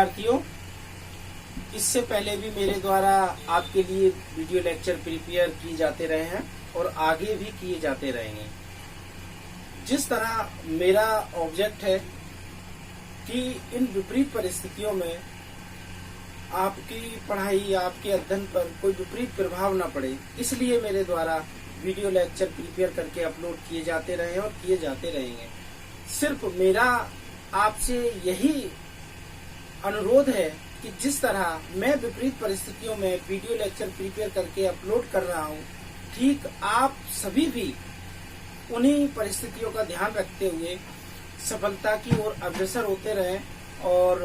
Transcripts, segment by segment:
विद्यार्थियों, इससे पहले भी मेरे द्वारा आपके लिए वीडियो लेक्चर प्रिपेयर किए जाते रहे हैं और आगे भी किए जाते रहेंगे। जिस तरह मेरा ऑब्जेक्ट है कि इन विपरीत परिस्थितियों में आपकी पढ़ाई, आपके अध्ययन पर कोई विपरीत प्रभाव न पड़े, इसलिए मेरे द्वारा वीडियो लेक्चर प्रिपेयर करके अपलोड किए जाते रहे और किए जाते रहेंगे। सिर्फ मेरा आपसे यही अनुरोध है कि जिस तरह मैं विपरीत परिस्थितियों में वीडियो लेक्चर प्रिपेयर करके अपलोड कर रहा हूँ, ठीक आप सभी भी उन्हीं परिस्थितियों का ध्यान रखते हुए सफलता की ओर अग्रसर होते रहें और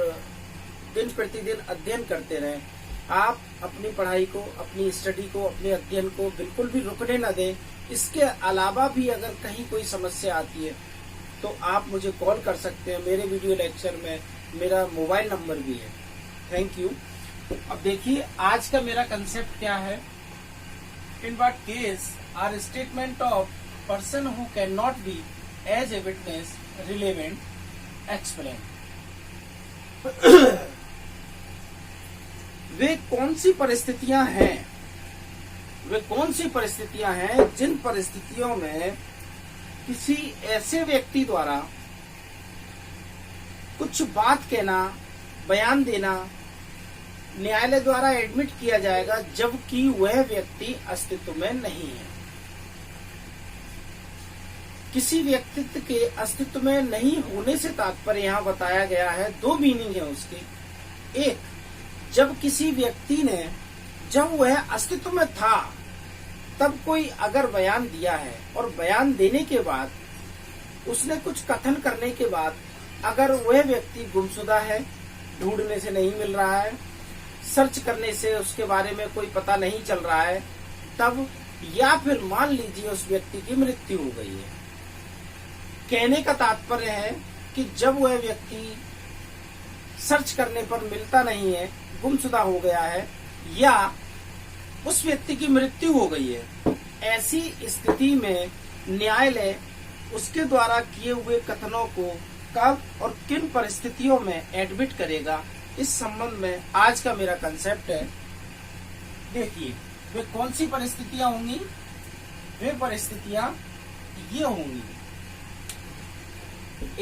दिन प्रतिदिन अध्ययन करते रहें। आप अपनी पढ़ाई को, अपनी स्टडी को, अपने अध्ययन को बिल्कुल भी रुकने न दें। इसके अलावा भी अगर कहीं कोई समस्या आती है तो आप मुझे कॉल कर सकते हैं। मेरे वीडियो लेक्चर में मेरा मोबाइल नंबर भी है। Thank you. अब देखिए आज का मेरा कंसेप्ट क्या है। In what case are statement of person who can not be as a witness relevant explain. वे कौन सी परिस्थितियां हैं जिन परिस्थितियों में किसी ऐसे व्यक्ति द्वारा कुछ बात कहना, बयान देना न्यायालय द्वारा एडमिट किया जाएगा जबकि वह व्यक्ति अस्तित्व में नहीं है। किसी व्यक्तित्व के अस्तित्व में नहीं होने से तात्पर्य यहाँ बताया गया है, दो मीनिंग है उसकी। एक, जब किसी व्यक्ति ने, जब वह अस्तित्व में था तब कोई अगर बयान दिया है और बयान देने के बाद उसने कुछ कथन करने के बाद अगर वह व्यक्ति गुमशुदा है, ढूंढने से नहीं मिल रहा है, सर्च करने से उसके बारे में कोई पता नहीं चल रहा है, तब या फिर मान लीजिए उस व्यक्ति की मृत्यु हो गई है। कहने का तात्पर्य है कि जब वह व्यक्ति सर्च करने पर मिलता नहीं है, गुमशुदा हो गया है या उस व्यक्ति की मृत्यु हो गई है, ऐसी स्थिति में न्यायालय उसके द्वारा किए हुए कथनों को कब और किन परिस्थितियों में एडमिट करेगा, इस संबंध में आज का मेरा कंसेप्ट है। देखिए वे कौन सी परिस्थितियां होंगी। वे परिस्थितियां ये होंगी,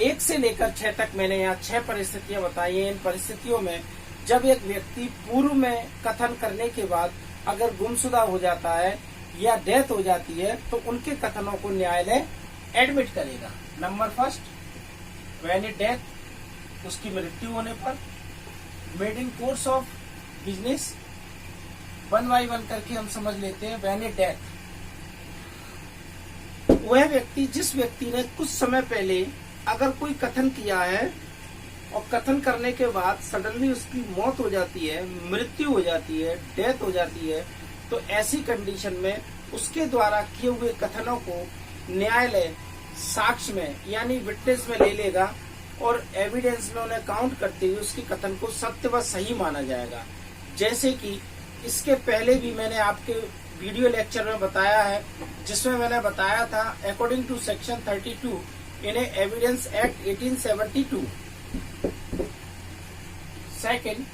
1 से लेकर 6 तक मैंने यहाँ 6 परिस्थितियां बताई हैं। इन परिस्थितियों में जब एक व्यक्ति पूर्व में कथन करने के बाद अगर गुमशुदा हो जाता है या डेथ हो जाती है तो उनके कथनों को न्यायालय एडमिट करेगा। Number first, when a death, उसकी मृत्यु होने पर। Made in course of business, 1 by 1 करके हम समझ लेते हैं। व्हेन ए डेथ, वह व्यक्ति, जिस व्यक्ति ने कुछ समय पहले अगर कोई कथन किया है और कथन करने के बाद सडनली उसकी मौत हो जाती है, मृत्यु हो जाती है, डेथ हो जाती है, तो ऐसी कंडीशन में उसके द्वारा किए हुए कथनों को न्यायालय साक्ष्य में यानी विटनेस में ले लेगा और एविडेंस में उन्हें काउंट करते हुए उसके कथन को सत्य व सही माना जाएगा। जैसे कि इसके पहले भी मैंने आपके वीडियो लेक्चर में बताया है, जिसमें मैंने बताया था according to section 32 in evidence act 1872। Second,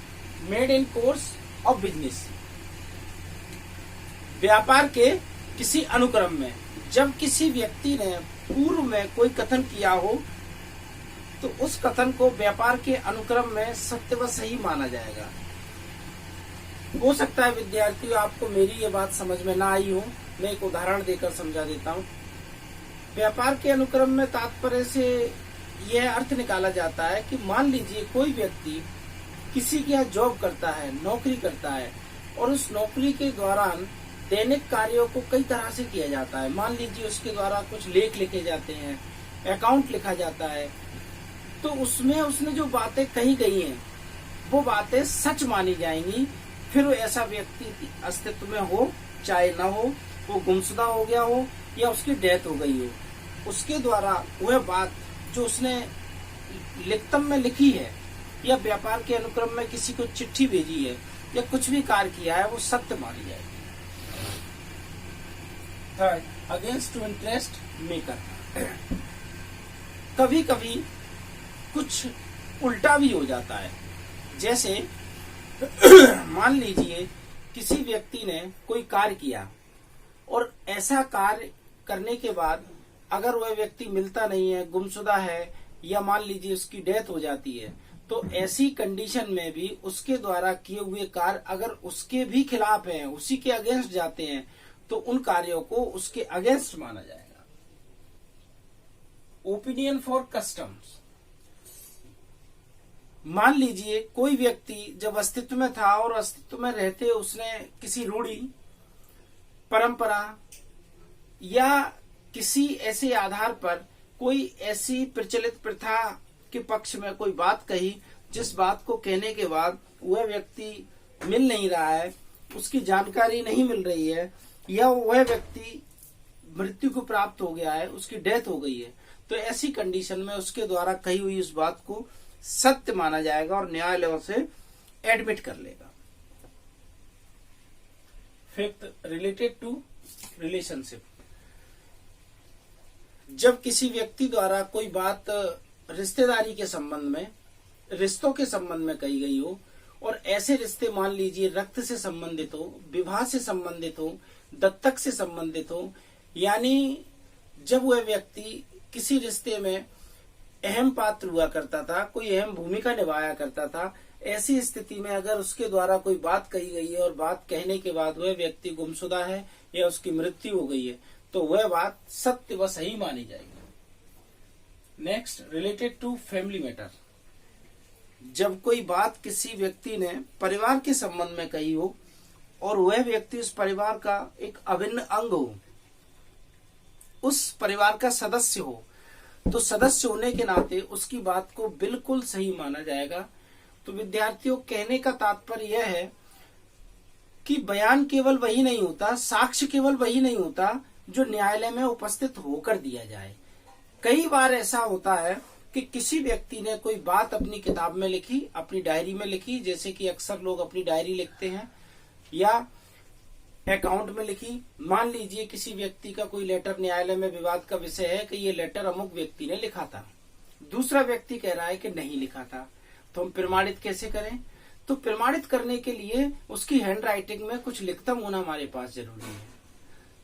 made in course of business, व्यापार के किसी अनुक्रम में जब किसी व्यक्ति ने पूर्व में कोई कथन किया हो तो उस कथन को व्यापार के अनुक्रम में सत्य व सही माना जाएगा। हो सकता है विद्यार्थियों आपको मेरी ये बात समझ में ना आई हो, मैं एक उदाहरण देकर समझा देता हूँ। व्यापार के अनुक्रम में तात्पर्य से यह अर्थ निकाला जाता है कि मान लीजिए कोई व्यक्ति किसी के यहाँ जॉब करता है, नौकरी करता है और उस नौकरी के दौरान दैनिक कार्यों को कई तरह से किया जाता है। मान लीजिए उसके द्वारा कुछ लेख लिखे जाते हैं, अकाउंट लिखा जाता है, तो उसमें उसने जो बातें कही गई हैं वो बातें सच मानी जाएंगी। फिर वो ऐसा व्यक्ति अस्तित्व में हो चाहे ना हो, वो गुमशुदा हो गया हो या उसकी डेथ हो गई हो, उसके द्वारा वह बात जो उसने लिखतम में लिखी है या व्यापार के अनुक्रम में किसी को चिट्ठी भेजी है या कुछ भी कार्य किया है, वो सत्य मानी जाएगी। Third, against to interest maker, कभी कभी कुछ उल्टा भी हो जाता है। जैसे मान लीजिए किसी व्यक्ति ने कोई कार्य किया और ऐसा कार्य करने के बाद अगर वह व्यक्ति मिलता नहीं है, गुमशुदा है, या मान लीजिए उसकी डेथ हो जाती है, तो ऐसी कंडीशन में भी उसके द्वारा किए हुए कार्य अगर उसके भी खिलाफ हैं, उसी के अगेंस्ट जाते हैं, तो उन कार्यों को उसके अगेंस्ट माना जाएगा। Opinion for customs. मान लीजिए कोई व्यक्ति जब अस्तित्व में था और अस्तित्व में रहते उसने किसी रूढ़ी, परंपरा या किसी ऐसे आधार पर कोई ऐसी प्रचलित प्रथा के पक्ष में कोई बात कही, जिस बात को कहने के बाद वह व्यक्ति मिल नहीं रहा है, उसकी जानकारी नहीं मिल रही है, या वह व्यक्ति मृत्यु को प्राप्त हो गया है, उसकी डेथ हो गई है, तो ऐसी कंडीशन में उसके द्वारा कही हुई उस बात को सत्य माना जाएगा और न्यायालय उसे एडमिट कर लेगा। Fifth, related to relationship. जब किसी व्यक्ति द्वारा कोई बात रिश्तेदारी के संबंध में, रिश्तों के संबंध में कही गई हो, और ऐसे रिश्ते मान लीजिए रक्त से संबंधित हो, विवाह से संबंधित हो, दत्तक से संबंधित हो, यानी जब वह व्यक्ति किसी रिश्ते में अहम पात्र हुआ करता था, कोई अहम भूमिका निभाया करता था, ऐसी स्थिति में अगर उसके द्वारा कोई बात कही गई है और बात कहने के बाद वह व्यक्ति गुमशुदा है या उसकी मृत्यु हो गई है, तो वह बात सत्य व सही मानी जाएगी। Next, related to family matter. जब कोई बात किसी व्यक्ति ने परिवार के संबंध में कही हो और वह व्यक्ति उस परिवार का एक अभिन्न अंग हो, उस परिवार का सदस्य हो, तो सदस्य होने के नाते उसकी बात को बिल्कुल सही माना जाएगा। तो विद्यार्थियों, कहने का तात्पर्य यह है कि बयान केवल वही नहीं होता, साक्ष्य केवल वही नहीं होता जो न्यायालय में उपस्थित होकर दिया जाए। कई बार ऐसा होता है कि किसी व्यक्ति ने कोई बात अपनी किताब में लिखी, अपनी डायरी में लिखी, जैसे कि अक्सर लोग अपनी डायरी लिखते हैं, या अकाउंट में लिखी। मान लीजिए किसी व्यक्ति का कोई लेटर न्यायालय में विवाद का विषय है कि ये लेटर अमुक व्यक्ति ने लिखा था, दूसरा व्यक्ति कह रहा है कि नहीं लिखा था, तो हम प्रमाणित कैसे करें? तो प्रमाणित करने के लिए उसकी हैंड राइटिंग में कुछ लिखता होना हमारे पास जरूरी है।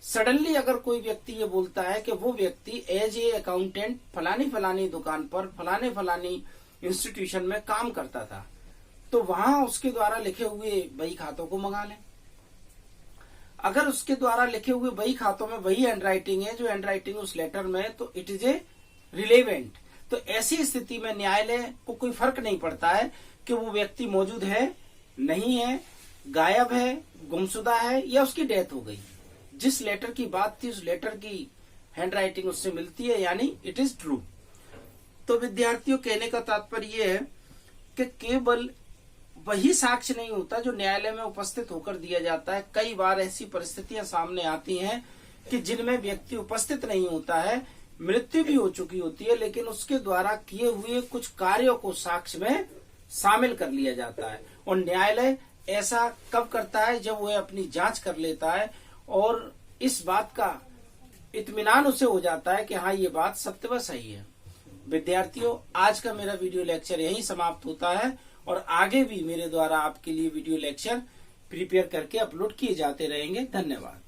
सडनली अगर कोई व्यक्ति ये बोलता है कि वो व्यक्ति एज ए अकाउंटेंट फलानी फलानी दुकान पर फलाने फलानी इंस्टीट्यूशन में काम करता था, तो वहां उसके द्वारा लिखे हुए बही खातों को मंगा लें। अगर उसके द्वारा लिखे हुए बही खातों में वही हैंड राइटिंग है जो हैंड राइटिंग उस लेटर में है, तो इट इज ए रिलेवेंट। तो ऐसी स्थिति में न्यायालय को कोई फर्क नहीं पड़ता है कि वो व्यक्ति मौजूद है, नहीं है, गायब है, गुमशुदा है या उसकी डेथ हो गई। जिस लेटर की बात थी उस लेटर की हैंड राइटिंग उससे मिलती है, यानी इट इज ट्रू। तो विद्यार्थियों, कहने का तात्पर्य यह है कि केवल वही साक्ष्य नहीं होता जो न्यायालय में उपस्थित होकर दिया जाता है। कई बार ऐसी परिस्थितियां सामने आती हैं कि जिनमें व्यक्ति उपस्थित नहीं होता है, मृत्यु भी हो चुकी होती है, लेकिन उसके द्वारा किए हुए कुछ कार्यों को साक्ष्य में शामिल कर लिया जाता है। और न्यायालय ऐसा कब करता है? जब वह अपनी जांच कर लेता है और इस बात का इत्मीनान उसे हो जाता है कि हाँ, ये बात सत्य व सही है। विद्यार्थियों, आज का मेरा वीडियो लेक्चर यहीं समाप्त होता है और आगे भी मेरे द्वारा आपके लिए वीडियो लेक्चर प्रिपेयर करके अपलोड किए जाते रहेंगे। धन्यवाद।